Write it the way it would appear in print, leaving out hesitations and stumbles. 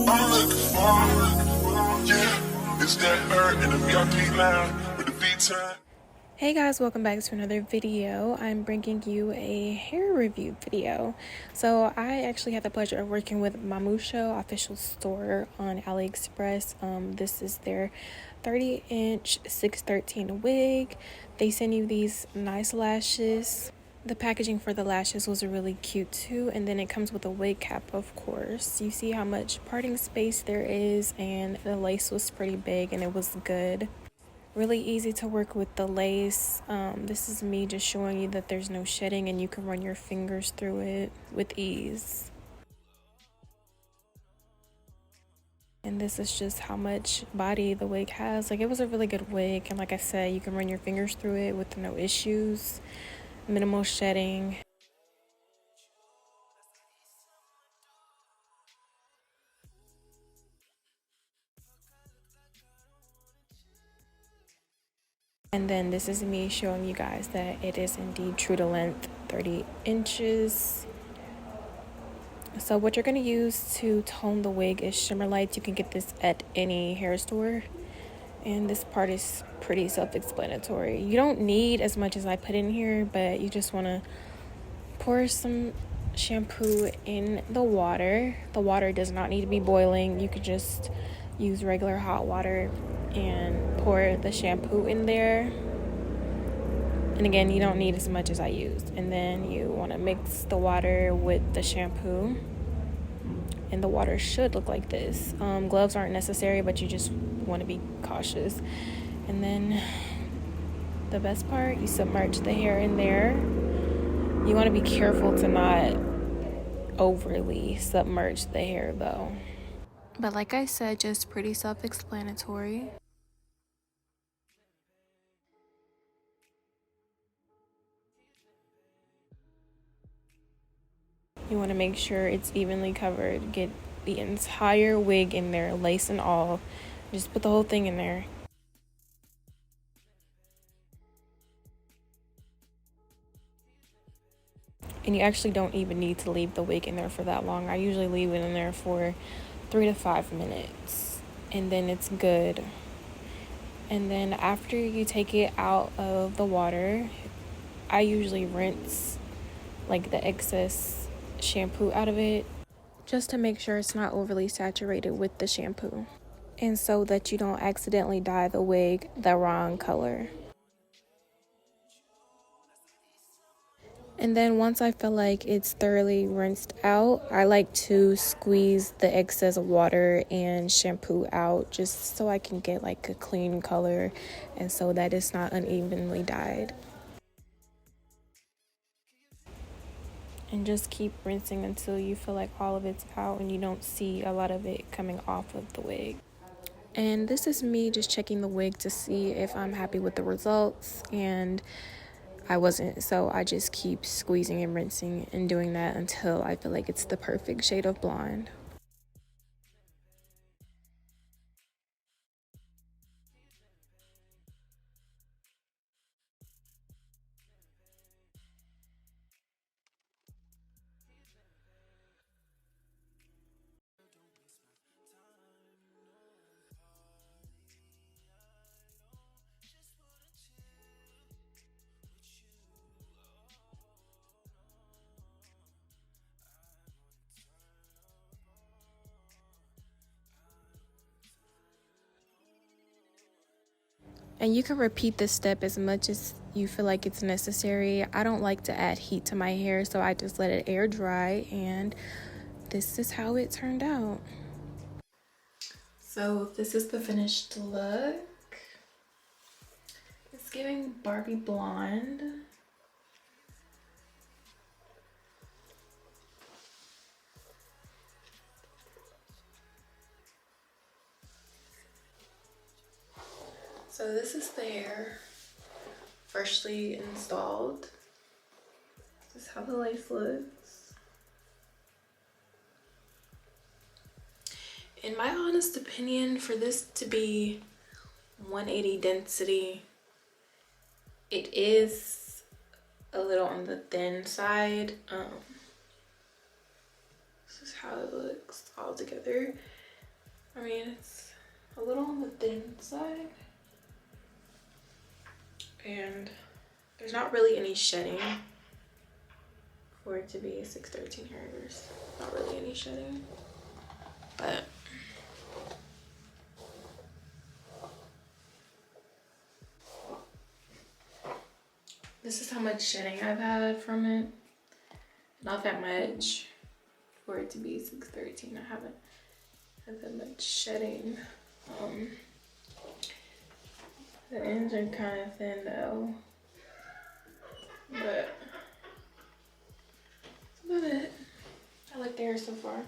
Yeah, it's that bird in the VIP line with the V-time. Hey guys, welcome back to another video. I'm bringing you a hair review video. So I actually had the pleasure of working with Mamushow Official Store on Aliexpress. This is their 30-inch 613 wig. They send you these nice lashes. The packaging for the lashes was really cute too, and then it comes with a wig cap, of course. You see how much parting space there is, and the lace was pretty big and it was good. Really easy to work with the lace. This is me just showing you that there's no shedding and you can run your fingers through it with ease. And this is just how much body the wig has. Like, it was a really good wig, and like I said, you can run your fingers through it with no issues, minimal shedding. And then this is me showing you guys that it is indeed true to length, 30 inches. So what you're going to use to tone the wig is shimmer lights. You can get this at any hair store. And this part is pretty self-explanatory. You don't need as much as I put in here, but you just want to pour some shampoo in the water. The water does not need to be boiling. You could just use regular hot water and pour the shampoo in there. And again, you don't need as much as I used. And then you want to mix the water with the shampoo. And the water should look like this. Gloves aren't necessary, but you just want to be cautious. And then the best part, you submerge the hair in there. You want to be careful to not overly submerge the hair though. But like I said, just pretty self-explanatory. You want to make sure it's evenly covered. Get the entire wig in there, lace and all. Just put the whole thing in there. And you actually don't even need to leave the wig in there for that long. I usually leave it in there for 3 to 5 minutes, and then it's good. And then after you take it out of the water, I usually rinse like the excess shampoo out of it, just to make sure it's not overly saturated with the shampoo, and so that you don't accidentally dye the wig the wrong color. And then once I feel like it's thoroughly rinsed out, I like to squeeze the excess water and shampoo out just so I can get like a clean color and so that it's not unevenly dyed. And just keep rinsing until you feel like all of it's out and you don't see a lot of it coming off of the wig. And this is me just checking the wig to see if I'm happy with the results, and I wasn't, so I just keep squeezing and rinsing and doing that until I feel like it's the perfect shade of blonde. And you can repeat this step as much as you feel like it's necessary. I don't like to add heat to my hair, so I just let it air dry, and this is how it turned out. So this is the finished look. It's giving Barbie blonde. So this is the hair, freshly installed. This is how the lace looks. In my honest opinion, for this to be 180 density, it is a little on the thin side. This is how it looks all together. I mean, it's a little on the thin side. And there's not really any shedding for it to be a 613 hair. There's not really any shedding. But this is how much shedding I've had from it. Not that much for it to be 613. I haven't had that much shedding. The ends are kind of thin though, but that's about it. I like the hair so far.